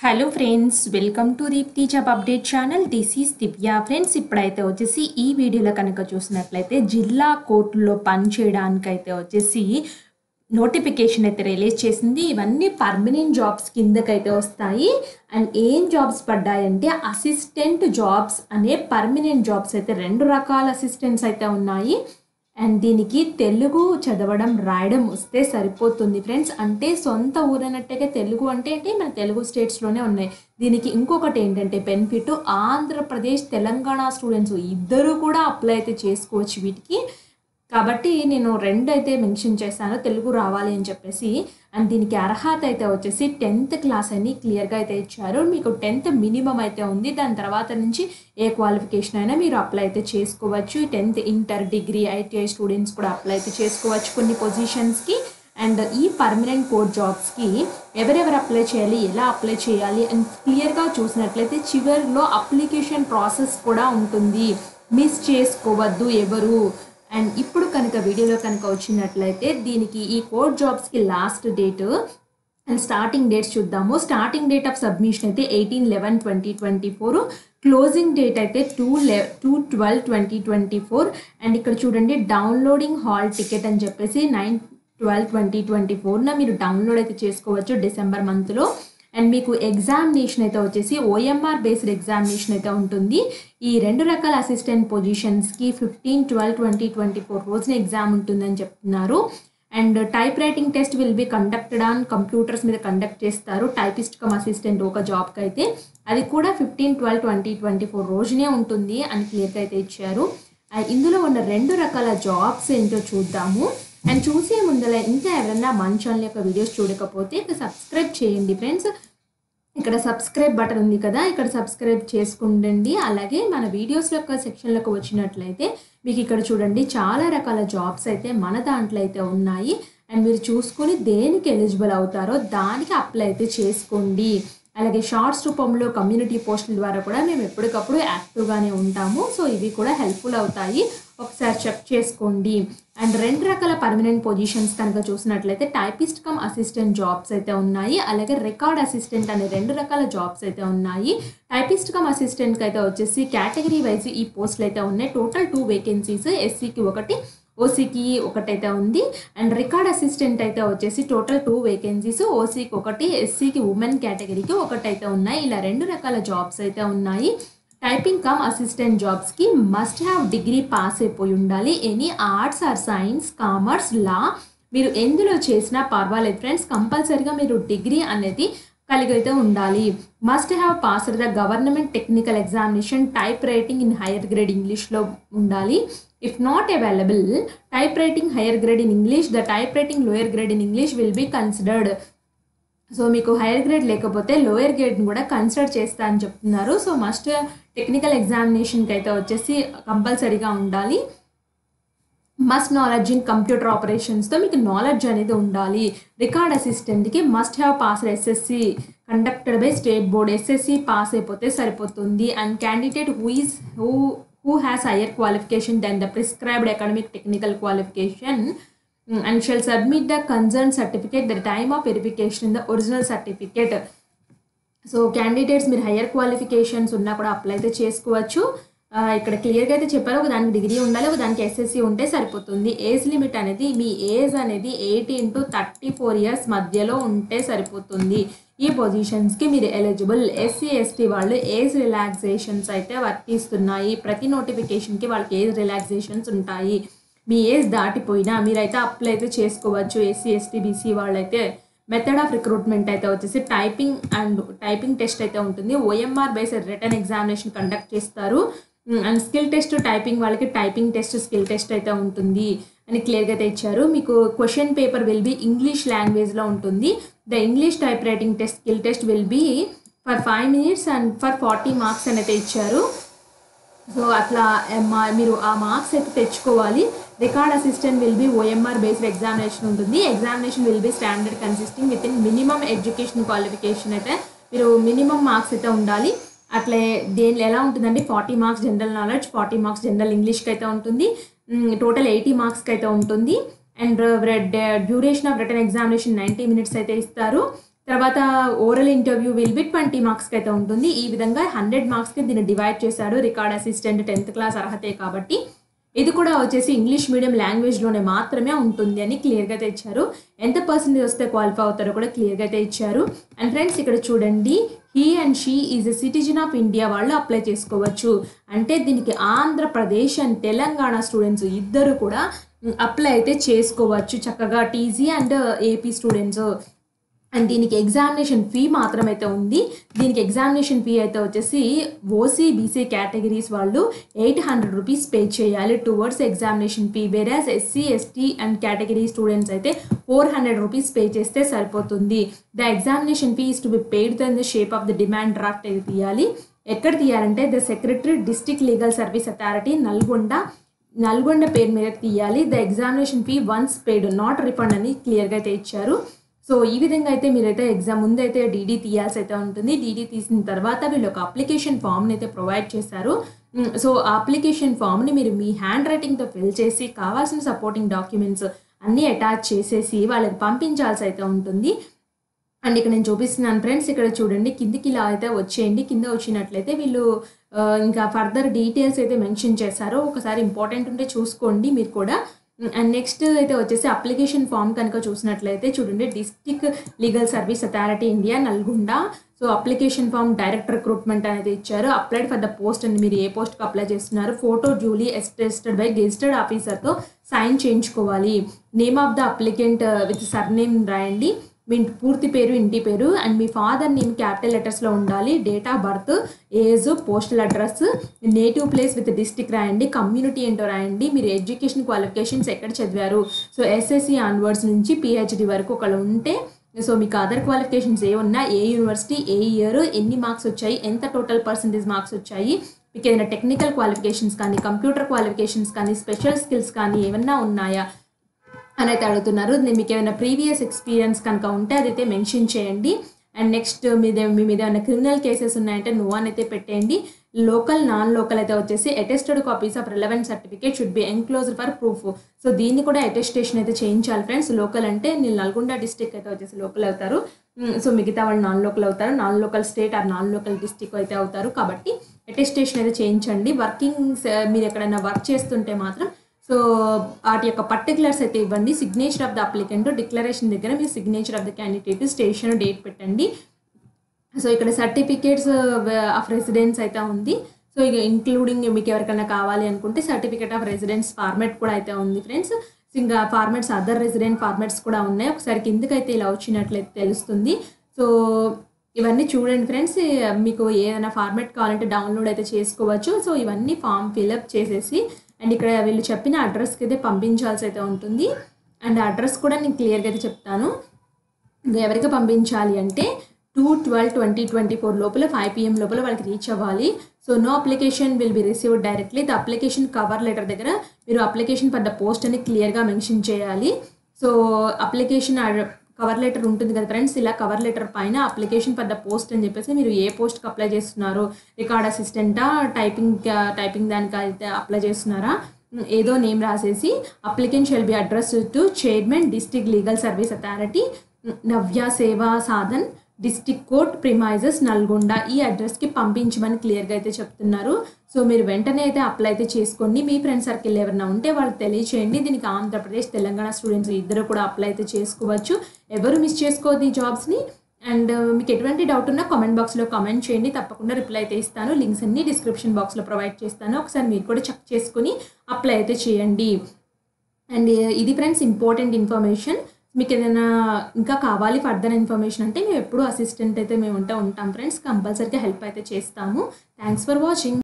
Hello friends, welcome to Deepti job update channel. This is Divya. Friends, ఇప్పుడైతే వచ్చేసి ఈ వీడియోలో కనుక చూసినట్లయితే జిల్లా కోర్టులో పనిచేయడానికైతే వచ్చేసి నోటిఫికేషన్ అయితే రిలీజ్ చేసింది. ఇవన్నీ పర్మనెంట్ జాబ్స్ కిందకైతే వస్తాయి. అండ్ ఏం జాబ్స్ పడ్డాయంటే అసిస్టెంట్ జాబ్స్ అనే పర్మనెంట్ జాబ్స్ అయితే 2 రకాల అసిస్టెంట్స్ అయితే ఉన్నాయి. అండ్ దీనికి తెలుగు చదవడం రాయడం వస్తే సరిపోతుంది ఫ్రెండ్స్. అంటే సొంత ఊరన్నట్టుగా తెలుగు అంటే మన తెలుగు స్టేట్స్లోనే ఉన్నాయి. దీనికి ఇంకొకటి ఏంటంటే బెనిఫిట్, ఆంధ్రప్రదేశ్ తెలంగాణ స్టూడెంట్స్ ఇద్దరు కూడా అప్లై అయితే చేసుకోవచ్చు వీటికి. కాబట్టి నేను 2 అయితే మెన్షన్ చేశాను, తెలుగు రావాలి అని చెప్పేసి. అండ్ దీనికి అర్హత అయితే వచ్చేసి 10th క్లాస్ అని క్లియర్గా అయితే ఇచ్చారు. మీకు 10th మినిమం అయితే ఉంది. దాని తర్వాత నుంచి ఏ క్వాలిఫికేషన్ అయినా మీరు అప్లై అయితే చేసుకోవచ్చు. 10th inter, degree, ITI students కూడా అప్లై అయితే చేసుకోవచ్చు కొన్ని పొజిషన్స్కి. అండ్ ఈ పర్మనెంట్ కోర్ట్ జాబ్స్కి ఎవరెవరు అప్లై చేయాలి, ఎలా అప్లై చేయాలి అని క్లియర్గా చూసినట్లయితే చివరిలో అప్లికేషన్ ప్రాసెస్ కూడా ఉంటుంది. మిస్ చేసుకోవద్దు ఎవరు. అండ్ ఇప్పుడు కనుక వీడియోలో కనుక వచ్చినట్లయితే దీనికి ఈ కోర్ట్ జాబ్స్కి last date and starting dates చూద్దాము. స్టార్టింగ్ డేట్ ఆఫ్ సబ్మిషన్ అయితే 18/11/2024, క్లోజింగ్ డేట్ అయితే 2/12/2024. అండ్ ఇక్కడ చూడండి, డౌన్లోడింగ్ హాల్ టికెట్ అని చెప్పేసి 9/12/2024 మీరు డౌన్లోడ్ అయితే చేసుకోవచ్చు డిసెంబర్ మంత్లో. అండ్ మీకు ఎగ్జామినేషన్ అయితే వచ్చేసి ఓఎంఆర్ బేస్డ్ ఎగ్జామినేషన్ అయితే ఉంటుంది. ఈ 2 రకాల అసిస్టెంట్ పొజిషన్స్కి 15/12/2024 రోజున ఎగ్జామ్ ఉంటుందని చెప్తున్నారు. And type writing test will be conducted on computers మీద కండక్ట్ చేస్తారు. టైపిస్ట్ కమ్ అసిస్టెంట్ ఒక జాబ్కి అయితే అది కూడా 15/12/2024 రోజునే ఉంటుంది అని క్లియర్గా అయితే ఇచ్చారు. ఇందులో ఉన్న 2 రకాల జాబ్స్ ఏంటో చూద్దాము. అండ్ చూసే ముందర ఇంకా ఎవరైనా మన ఛానల్ యొక్క వీడియోస్ చూడకపోతే ఇక్కడ సబ్స్క్రైబ్ చేయండి ఫ్రెండ్స్. ఇక్కడ సబ్స్క్రైబ్ బటన్ ఉంది కదా, ఇక్కడ సబ్స్క్రైబ్ చేసుకుండండి. అలాగే మన వీడియోస్ యొక్క సెక్షన్లోకి వచ్చినట్లయితే మీకు ఇక్కడ చూడండి చాలా రకాల జాబ్స్ అయితే మన దాంట్లో అయితే ఉన్నాయి. అండ్ మీరు చూసుకొని దేనికి ఎలిజిబుల్ అవుతారో దానికి అప్లై అయితే చేసుకోండి. అలాగే షార్ట్స్ రూపంలో కమ్యూనిటీ పోస్టుల ద్వారా కూడా మేము ఎప్పటికప్పుడు యాక్టివ్గానే ఉంటాము. సో ఇవి కూడా హెల్ప్ఫుల్ అవుతాయి, ఒకసారి చెక్ చేసుకోండి. అండ్ 2 రకాల పర్మనెంట్ పొజిషన్స్ కనుక చూసినట్లయితే టైపిస్ట్ కమ్ అసిస్టెంట్ జాబ్స్ అయితే ఉన్నాయి. అలాగే రికార్డ్ అసిస్టెంట్ అనే 2 రకాల జాబ్స్ అయితే ఉన్నాయి. టైపిస్ట్ కమ్ అసిస్టెంట్కి అయితే వచ్చేసి కేటగిరీ వైజ్ ఈ పోస్టులు అయితే ఉన్నాయి. టోటల్ 2 వేకెన్సీస్, ఎస్సీకి 1, ఓసీకి 1 అయితే ఉంది. అండ్ రికార్డ్ అసిస్టెంట్ అయితే వచ్చేసి టోటల్ 2 వేకెన్సీస్, ఓసీకి 1, ఎస్సీకి ఉమెన్ కేటగిరీకి 1 అయితే ఉన్నాయి. ఇలా 2 రకాల జాబ్స్ అయితే ఉన్నాయి. టైపింగ్ కమ్ అసిస్టెంట్ జాబ్స్కి మస్ట్ హ్యావ్ డిగ్రీ పాస్ అయిపోయి ఉండాలి. Any arts or science, commerce, law మీరు ఎందులో చేసినా పర్వాలేదు ఫ్రెండ్స్. కంపల్సరీగా మీరు డిగ్రీ అనేది కలిగి అయితే ఉండాలి. Must have passed the government technical examination type writing in higher grade ఇంగ్లీష్లో ఉండాలి. If not available type writing higher grade in English, the type writing lower grade in English will be considered. So మీకు higher grade లేకపోతే lower గ్రేడ్ని కూడా consider చేస్తా అని చెప్తున్నారు. So must technical ఎగ్జామినేషన్కి అయితే వచ్చేసి కంపల్సరీగా ఉండాలి. మస్ట్ నాలెడ్జ్ ఇన్ కంప్యూటర్ ఆపరేషన్స్తో మీకు నాలెడ్జ్ అనేది ఉండాలి. రికార్డ్ అసిస్టెంట్కి must have passed SSC conducted by state board, SSC pass అయిపోతే సరిపోతుంది. And candidate who has higher qualification than the prescribed academic technical qualification and shall submit the concerned certificate at the time of verification in the original certificate. So candidates మీరు higher qualifications ఉన్నా కూడా apply అయితే చేసుకోవచ్చు. ఇక్కడ క్లియర్గా అయితే చెప్పారు, ఒక దానికి డిగ్రీ ఉండాలి, ఒక దానికి ఎస్ఎస్సి ఉంటే సరిపోతుంది. ఏజ్ లిమిట్ అనేది మీ ఏజ్ అనేది 18 to 34 ఇయర్స్ మధ్యలో ఉంటే సరిపోతుంది. ఈ పొజిషన్స్కి మీరు ఎలిజిబుల్. ఎస్సీ ఎస్టీ వాళ్ళు ఏజ్ రిలాక్సేషన్స్ అయితే వర్తిస్తున్నాయి. ప్రతి నోటిఫికేషన్కి వాళ్ళకి ఏజ్ రిలాక్సేషన్స్ ఉంటాయి. మీ ఏజ్ దాటిపోయినా మీరైతే అప్లై అయితే చేసుకోవచ్చు. ఎస్సీ ఎస్టీ బీసీ వాళ్ళైతే మెథడ్ ఆఫ్ రిక్రూట్మెంట్ అయితే వచ్చేసి టైపింగ్ టెస్ట్ అయితే ఉంటుంది. OMR based written examination conduct చేస్తారు. అండ్ స్కిల్ టెస్ట్ టైపింగ్ వాళ్ళకి టైపింగ్ టెస్ట్, స్కిల్ టెస్ట్ అయితే ఉంటుంది అని క్లియర్గా అయితే ఇచ్చారు. మీకు question paper will be English లాంగ్వేజ్లో ఉంటుంది. The English type writing test, skill test will be for 5 minutes and for 40 marks అని అయితే ఇచ్చారు. సో అట్లా మీరు ఆ మార్క్స్ అయితే తెచ్చుకోవాలి. Record assistant will be OMR based examination ఉంటుంది. Examination will be standard consisting with in minimum education qualification అయితే మీరు మినిమం మార్క్స్ అయితే ఉండాలి. అట్లే దేనిలో ఎలా ఉంటుందండి, 40 marks general knowledge, 40 marks general ఇంగ్లీష్కి అయితే ఉంటుంది. టోటల్ 80 మార్క్స్కి అయితే ఉంటుంది. And duration of written examination 90 minutes అయితే ఇస్తారు. తర్వాత ఓరల్ ఇంటర్వ్యూ విల్ బి 20 మార్క్స్కి అయితే ఉంటుంది. ఈ విధంగా 100 మార్క్స్కి దీన్ని డివైడ్ చేశాడు. రికార్డ్ అసిస్టెంట్ 10th క్లాస్ అర్హతే కాబట్టి ఇది కూడా వచ్చేసి ఇంగ్లీష్ మీడియం లాంగ్వేజ్లోనే మాత్రమే ఉంటుంది అని క్లియర్గా అయితే ఇచ్చారు. ఎంత పర్సెంటేజ్ వస్తే క్వాలిఫై అవుతారో కూడా క్లియర్గా అయితే ఇచ్చారు. అండ్ ఫ్రెండ్స్ ఇక్కడ చూడండి, he and she is a citizen of India వాళ్ళు అప్లై చేసుకోవచ్చు. అంటే దీనికి ఆంధ్రప్రదేశ్ అండ్ తెలంగాణ స్టూడెంట్స్ ఇద్దరు కూడా అప్లై అయితే చేసుకోవచ్చు చక్కగా, TG and AP students. And దీనికి ఎగ్జామినేషన్ ఫీ మాత్రమైతే ఉంది. దీనికి ఎగ్జామినేషన్ ఫీ అయితే వచ్చేసి ఓసీ బీసీ కేటగిరీస్ వాళ్ళు 800 రూపీస్ పే చేయాలి towards examination fee. Whereas SC ST and category students అయితే 400 రూపీస్ పే చేస్తే సరిపోతుంది. The examination fee is to be paid in the shape of the demand draft అయితే తీయాలి. ఎక్కడ తీయాలంటే the secretary district legal service authority Nalgonda పేరు మీద తీయాలి. The examination fee once paid not refund అని క్లియర్గా అయితే ఇచ్చారు. సో ఈ విధంగా అయితే మీరైతే ఎగ్జామ్ ముందు అయితే డీడీ తీయాల్సి అయితే ఉంటుంది. డీడీ తీసిన తర్వాత వీళ్ళు ఒక అప్లికేషన్ ఫామ్ని అయితే ప్రొవైడ్ చేశారు. సో ఆ అప్లికేషన్ ఫామ్ని మీరు మీ హ్యాండ్ రైటింగ్తో ఫిల్ చేసి కావాల్సిన సపోర్టింగ్ డాక్యుమెంట్స్ అన్నీ అటాచ్ చేసేసి వాళ్ళకి పంపించాల్సి అయితే ఉంటుంది. అండ్ ఇక్కడ నేను చూపిస్తున్నాను ఫ్రెండ్స్, ఇక్కడ చూడండి కిందికి ఇలా అయితే వచ్చేయండి. కింద వచ్చినట్లయితే వీళ్ళు ఇంకా ఫర్దర్ డీటెయిల్స్ అయితే మెన్షన్ చేశారు. ఒకసారి ఇంపార్టెంట్ ఉంటే చూసుకోండి మీరు కూడా. అండ్ నెక్స్ట్ అయితే వచ్చేసి అప్లికేషన్ ఫామ్ కనుక చూసినట్లయితే చూడండి, district legal service authority India Nalgonda. So application form direct recruitment అనేది ఇచ్చారు. అప్లైడ్ ఫర్ ద పోస్ట్ అని మీరు ఏ పోస్ట్కి అప్లై చేస్తున్నారు, photo duly attested by gazetted ఆఫీసర్తో సైన్ చేయించుకోవాలి. Name of the applicant with surname రాయండి, మీ పూర్తి పేరు ఇంటి పేరు అండ్ మీ ఫాదర్ నేమ్ క్యాపిటల్ లెటర్స్లో ఉండాలి. Date of birth, age, postal address, native place with district రాయండి, కమ్యూనిటీ ఏంటో రాయండి, మీరు ఎడ్యుకేషన్ క్వాలిఫికేషన్స్ ఎక్కడ చదివారు. సో ఎస్ఎస్సి ఆన్వర్డ్స్ నుంచి పిహెచ్డి వరకు ఒకళ్ళు ఉంటే, సో మీకు అదర్ క్వాలిఫికేషన్స్ ఏ ఉన్నా, ఏ యూనివర్సిటీ, ఏ ఇయర్, ఎన్ని మార్క్స్ వచ్చాయి, ఎంత టోటల్ పర్సెంటేజ్ మార్క్స్ వచ్చాయి, మీకు ఏదైనా టెక్నికల్ క్వాలిఫికేషన్స్ కానీ, కంప్యూటర్ క్వాలిఫికేషన్స్ కానీ, స్పెషల్ స్కిల్స్ కానీ ఏమన్నా ఉన్నాయా అని అయితే అడుగుతున్నారు. మీకు ఏమైనా ప్రీవియస్ ఎక్స్పీరియన్స్ కనుక ఉంటే అదైతే మెన్షన్ చేయండి. అండ్ నెక్స్ట్ మీ మీద ఏమైనా క్రిమినల్ కేసెస్ ఉన్నాయంటే నో అని అయితే పెట్టేయండి. లోకల్ నాన్ లోకల్ అయితే వచ్చేసి attested copies of relevant certificate should be enclosed for proof. So దీన్ని కూడా అటెస్టేషన్ అయితే చేయించాలి ఫ్రెండ్స్. లోకల్ అంటే నేను నల్గొండ డిస్ట్రిక్ట్ అయితే వచ్చేసి లోకల్ అవుతారు. సో మిగతా వాళ్ళు నాన్ లోకల్ అవుతారు. Non local state or non local district అయితే అవుతారు. కాబట్టి అటెస్టేషన్ అయితే చేయించండి. మీరు ఎక్కడైనా వర్క్ చేస్తుంటే మాత్రం సో వాటి యొక్క పర్టికులర్స్ అయితే ఇవ్వండి. Signature of the applicant, declaration దగ్గర మీరు signature of the candidate, station, date పెట్టండి. సో ఇక్కడ సర్టిఫికేట్స్ ఆఫ్ రెసిడెన్స్ అయితే ఉంది. సో ఇక ఇంక్లూడింగ్ మీకు ఎవరికైనా కావాలి అనుకుంటే సర్టిఫికేట్ ఆఫ్ రెసిడెన్స్ ఫార్మాట్ కూడా అయితే ఉంది ఫ్రెండ్స్. ఇంకా ఫార్మాట్స్ అదర్ రెసిడెంట్ ఫార్మాట్స్ కూడా ఉన్నాయి. ఒకసారి కిందకైతే ఇలా వచ్చినట్లయితే తెలుస్తుంది. సో ఇవన్నీ చూడండి ఫ్రెండ్స్, మీకు ఏదైనా ఫార్మాట్ కావాలంటే డౌన్లోడ్ అయితే చేసుకోవచ్చు. సో ఇవన్నీ ఫామ్ ఫిల్అప్ చేసేసి అండ్ ఇక్కడ వీళ్ళు చెప్పిన అడ్రస్కి అయితే పంపించాల్సి అయితే ఉంటుంది. అండ్ అడ్రస్ కూడా నేను క్లియర్గా అయితే చెప్తాను. ఎవరికి పంపించాలి అంటే 2/12/2024 లోపల 5 PM లోపల వాళ్ళకి రీచ్ అవ్వాలి. So no application will be received directly. The application cover letter దగ్గర మీరు అప్లికేషన్ ఫర్ ద పోస్ట్ అని క్లియర్గా మెన్షన్ చేయాలి. సో అప్లికేషన్ కవర్ లెటర్ ఉంటుంది కదా ఫ్రెండ్స్, ఇలా కవర్ లెటర్ పైన అప్లికేషన్ ఫర్ ద పోస్ట్ అని చెప్పేసి మీరు ఏ పోస్ట్కి అప్లై చేస్తున్నారో, రికార్డ్ అసిస్టెంటా, టైపింగ్ దానికి అయితే అప్లై చేస్తున్నారా, ఏదో నేమ్ రాసేసి applicant shall be address to chairman district legal service authority, Navya Seva Sadhan, district court premises Nalgonda, ఈ అడ్రస్కి పంపించమని క్లియర్గా అయితే చెప్తున్నారు. సో మీరు వెంటనే అయితే అప్లై అయితే చేసుకోండి. మీ ఫ్రెండ్ సర్కిల్ ఎవరైనా ఉంటే వాళ్ళకి తెలియచేయండి. దీనికి ఆంధ్రప్రదేశ్ తెలంగాణ స్టూడెంట్స్ ఇద్దరు కూడా అప్లై అయితే చేసుకోవచ్చు. ఎవరు మిస్ చేసుకోవద్దు ఈ జాబ్స్ని. అండ్ మీకు ఎటువంటి డౌట్ ఉన్నా కామెంట్ బాక్స్లో కామెంట్ చేయండి, తప్పకుండా రిప్లై అయితే ఇస్తాను. లింక్స్ అన్ని డిస్క్రిప్షన్ బాక్స్లో ప్రొవైడ్ చేస్తాను. ఒకసారి మీరు కూడా చెక్ చేసుకొని అప్లై అయితే చేయండి. అండ్ ఇది ఫ్రెండ్స్ ఇంపార్టెంట్ ఇన్ఫర్మేషన్. మీకు ఏదైనా ఇంకా కావాలి ఫర్దర్ ఇన్ఫర్మేషన్ అంటే మేము ఎప్పుడూ అసిస్టెంట్ అయితే మేము ఉంటాం ఫ్రెండ్స్. కంపల్సరీగా హెల్ప్ అయితే చేస్తాము. Thanks for watching.